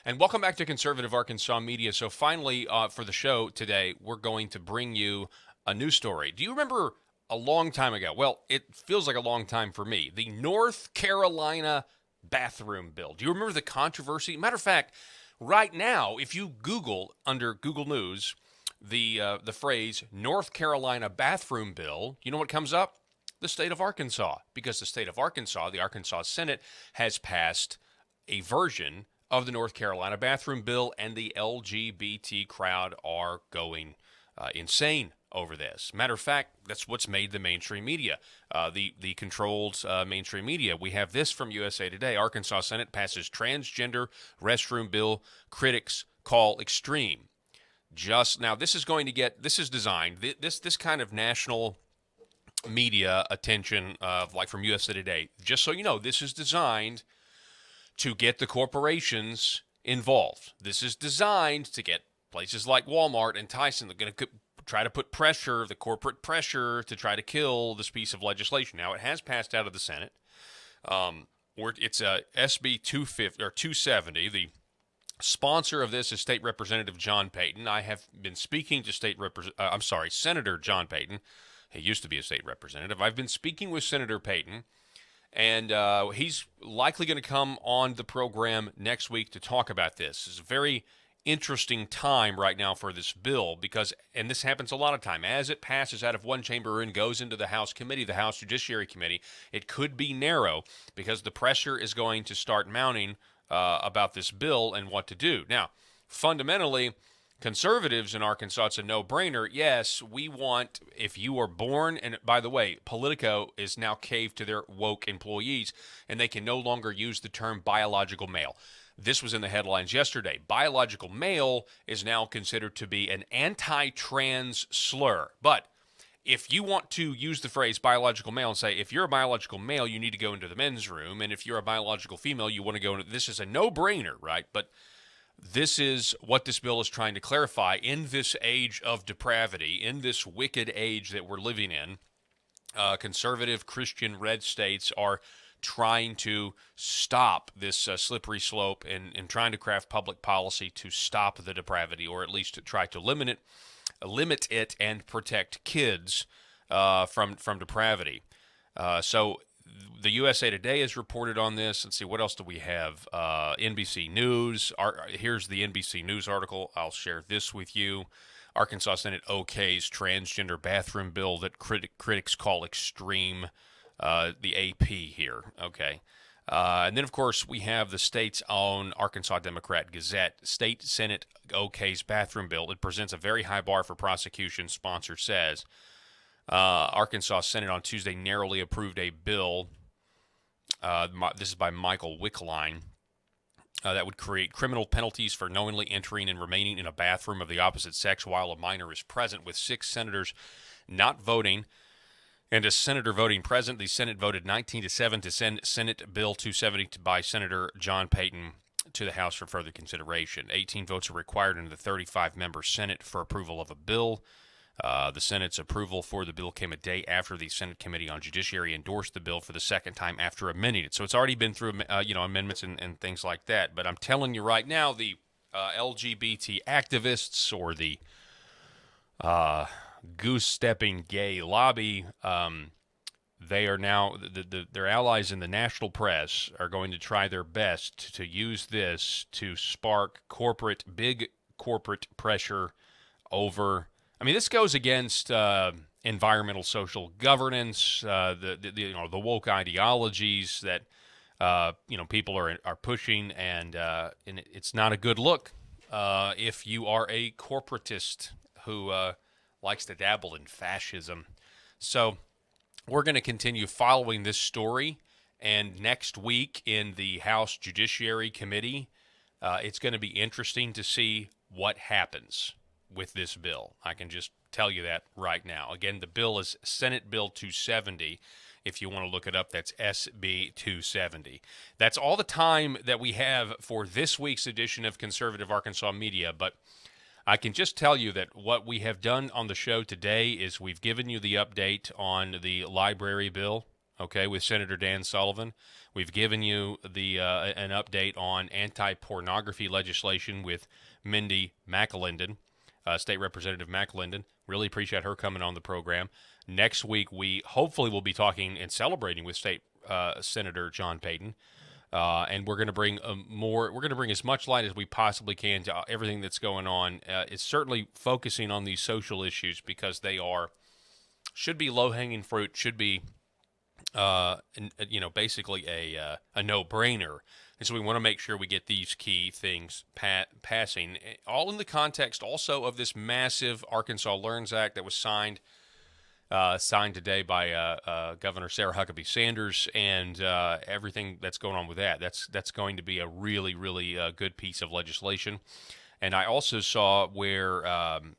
And welcome back to Conservative Arkansas Media. So finally, for the show today, we're going to bring you a news story. Do you remember a long time ago? Well, it feels like a long time for me. The North Carolina bathroom bill. Do you remember the controversy? Matter of fact, right now, if you Google under Google News the phrase North Carolina bathroom bill, you know what comes up? The state of Arkansas, because the state of Arkansas, the Arkansas Senate, has passed a version of the North Carolina bathroom bill, and the LGBT crowd are going insane over this. Matter of fact, that's what's made the mainstream media, the controlled mainstream media. We have this from USA Today. Arkansas Senate passes transgender restroom bill. Critics call extreme. Just now, this is designed, this kind of national media attention, like from USA Today. Just so you know, this is designed to get the corporations involved. This is designed to get places like Walmart and Tyson. They're going to try to put pressure, the corporate pressure, to try to kill this piece of legislation. Now, it has passed out of the Senate. It's a SB 250 or 270. The sponsor of this is State Representative John Payton. I have been speaking to Senator John Payton. He used to be a state representative. I've been speaking with Senator Payton, and he's likely going to come on the program next week to talk about this. It's a very interesting time right now for this bill because, and this happens a lot of time, as it passes out of one chamber and goes into the House committee, the House Judiciary Committee, it could be narrow because the pressure is going to start mounting about this bill and what to do. Now, fundamentally, conservatives in Arkansas, it's a no-brainer. Yes, we want, if you are born, and by the way, Politico is now caved to their woke employees, and they can no longer use the term biological male. This was in the headlines yesterday. Biological male is now considered to be an anti-trans slur. But if you want to use the phrase biological male and say, if you're a biological male, you need to go into the men's room, and if you're a biological female, you want to go into, this is a no-brainer, right? But this is what this bill is trying to clarify in this age of depravity, in this wicked age that we're living in. Conservative Christian red states are trying to stop this slippery slope and trying to craft public policy to stop the depravity, or at least to try to limit it and protect kids from depravity. So the USA Today has reported on this. Let's see, what else do we have? NBC News. Here's the NBC News article. I'll share this with you. Arkansas Senate okays transgender bathroom bill that critics call extreme. The AP here, okay. And then, of course, we have the state's own Arkansas Democrat Gazette. State Senate okays bathroom bill. It presents a very high bar for prosecution, sponsor says. Arkansas Senate on Tuesday narrowly approved a bill. This is by Michael Wickline. That would create criminal penalties for knowingly entering and remaining in a bathroom of the opposite sex while a minor is present, with 6 senators not voting and a senator voting present. The Senate voted 19-7 to send Senate Bill 270 by Senator John Payton to the House for further consideration. 18 votes are required in the 35-member Senate for approval of a bill. The Senate's approval for the bill came a day after the Senate Committee on Judiciary endorsed the bill for the second time after amending it. So it's already been through amendments and things like that. But I'm telling you right now, the LGBT activists or the goose-stepping gay lobby, they are now, their allies in the national press are going to try their best to use this to spark big corporate pressure over. I mean, this goes against environmental social governance, the woke ideologies that people are pushing, and it's not a good look if you are a corporatist who likes to dabble in fascism. So we're going to continue following this story, and next week in the House Judiciary Committee, it's going to be interesting to see what happens with this bill. I can just tell you that right now. Again, the bill is Senate Bill 270. If you want to look it up, that's SB 270. That's all the time that we have for this week's edition of Conservative Arkansas Media, but I can just tell you that what we have done on the show today is we've given you the update on the library bill, okay, with Senator Dan Sullivan. We've given you the an update on anti-pornography legislation with Mindy McAlinden, State Representative McAlinden. Really appreciate her coming on the program. Next week, we hopefully will be talking and celebrating with State Senator John Payton. And we're going to bring more. We're going to bring as much light as we possibly can to everything that's going on. It's certainly focusing on these social issues because they should be low hanging fruit. Should be, basically a no brainer. And so we want to make sure we get these key things passing, all in the context also of this massive Arkansas Learns Act that was signed today by Governor Sarah Huckabee Sanders, and everything that's going on with that. That's going to be a really, really good piece of legislation. And I also saw where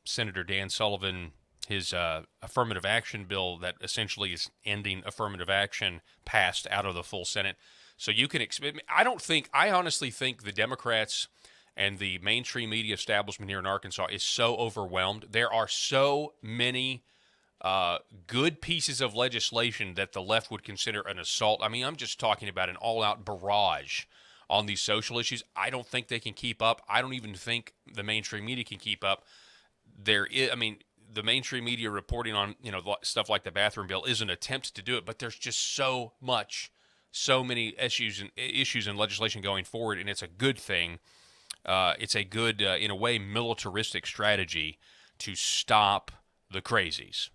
Senator Dan Sullivan, his affirmative action bill that essentially is ending affirmative action, passed out of the full Senate. So you can expect. I honestly think the Democrats and the mainstream media establishment here in Arkansas is so overwhelmed. There are so many good pieces of legislation that the left would consider an assault. I mean, I'm just talking about an all-out barrage on these social issues. I don't think they can keep up. I don't even think the mainstream media can keep up. The mainstream media reporting on stuff like the bathroom bill is an attempt to do it, but there's just so many issues and legislation going forward, and it's a good thing. It's a good, in a way, militaristic strategy to stop the crazies.